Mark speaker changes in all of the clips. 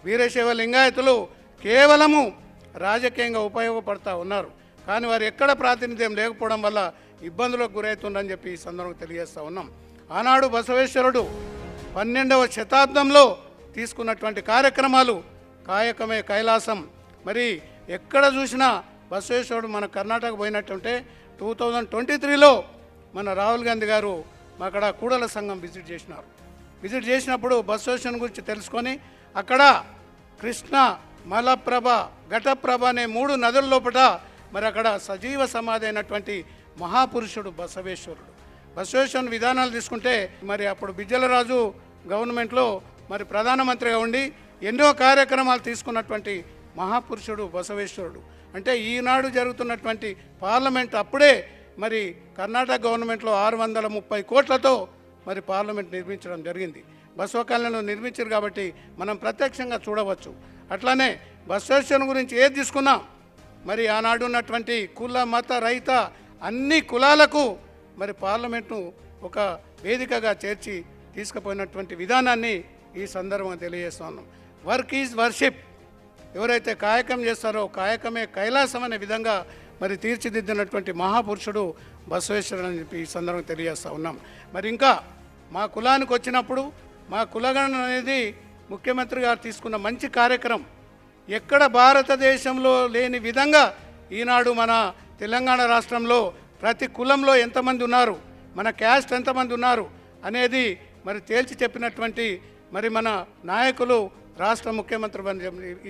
Speaker 1: వీరశైవ లింగాయతులు కేవలము రాజకీయంగా ఉపయోగపడతా ఉన్నారు. కానీ వారు ఎక్కడ ప్రాతినిధ్యం లేకపోవడం వల్ల ఇబ్బందులకు గురవుతుందని చెప్పి ఈ సందర్భంగా తెలియజేస్తూ ఉన్నాం. ఆనాడు బసవేశ్వరుడు 12వ శతాబ్దంలో తీసుకున్నటువంటి కార్యక్రమాలు కాయకమే కైలాసం. మరి ఎక్కడ చూసినా బసవేశ్వరుడు మన కర్ణాటక పోయినట్టుంటే 2023లో మన రాహుల్ గాంధీ గారు అక్కడ కూడల సంఘం విజిట్ చేసినారు. విజిట్ చేసినప్పుడు బసవేశ్వరుని గురించి తెలుసుకొని అక్కడ కృష్ణ, మలప్రభ, ఘటప్రభ అనే 3 నదుల లోపల మరి అక్కడ సజీవ సమాధి అయినటువంటి మహాపురుషుడు బసవేశ్వరుడు. బసవేశ్వరుని విధానాలు తీసుకుంటే మరి అప్పుడు బిజ్జలరాజు గవర్నమెంట్లో మరి ప్రధానమంత్రిగా ఉండి ఎన్నో కార్యక్రమాలు తీసుకున్నటువంటి మహాపురుషుడు బసవేశ్వరుడు. అంటే ఈనాడు జరుగుతున్నటువంటి పార్లమెంట్ అప్పుడే మరి కర్ణాటక గవర్నమెంట్లో 630 కోట్లతో మరి పార్లమెంట్ నిర్మించడం జరిగింది. బసవ కళ్యాణ్ నిర్మించారు కాబట్టి మనం ప్రత్యక్షంగా చూడవచ్చు. అట్లానే బసవేశ్వరుని గురించి ఏది తీసుకున్నా మరి ఆనాడు ఉన్నటువంటి కుల మత రహిత అన్ని కులాలకు మరి పార్లమెంట్ను ఒక వేదికగా చేర్చి తీసుకుపోయినటువంటి విధానాన్ని ఈ సందర్భంగా తెలియజేస్తున్నాం. Work is worship. ఎవరైతే కాయకం చేస్తారో కాయకమే కైలాసం అనే విధంగా మరి తీర్చిదిద్దినటువంటి మహాపురుషుడు బసవేశ్వరుడు అని చెప్పి ఈ సందర్భంగా తెలియజేస్తూ ఉన్నాం. మరి ఇంకా మా కులానికి వచ్చినప్పుడు మా కులగణన అనేది ముఖ్యమంత్రి గారు తీసుకున్న మంచి కార్యక్రమం. ఎక్కడ భారతదేశంలో లేని విధంగా ఈనాడు మన తెలంగాణ రాష్ట్రంలో ప్రతి కులంలో ఎంతమంది ఉన్నారు, మన క్యాస్ట్ ఎంతమంది ఉన్నారు అనేది మరి తేల్చి చెప్పినటువంటి మరి మన నాయకులు రాష్ట్ర ముఖ్యమంత్రి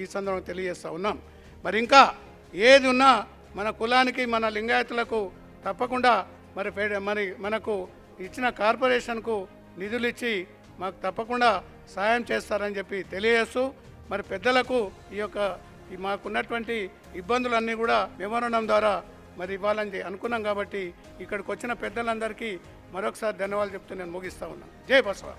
Speaker 1: ఈ సందర్భంగా తెలియజేస్తూ ఉన్నాం. మరి ఇంకా ఏది ఉన్నా మన కులానికి మన లింగాయతులకు తప్పకుండా మరి మనకు ఇచ్చిన కార్పొరేషన్కు నిధులు ఇచ్చి మాకు తప్పకుండా సాయం చేస్తారని చెప్పి తెలియజేస్తూ మరి పెద్దలకు మాకున్నటువంటి ఇబ్బందులన్నీ కూడా మెమోరాండం ద్వారా మరి ఇవ్వాలని అనుకున్నాం. కాబట్టి ఇక్కడికి వచ్చిన పెద్దలందరికీ మరొకసారి ధన్యవాదాలు చెప్తూ నేను ముగిస్తూ ఉన్నాను. జై బసవ.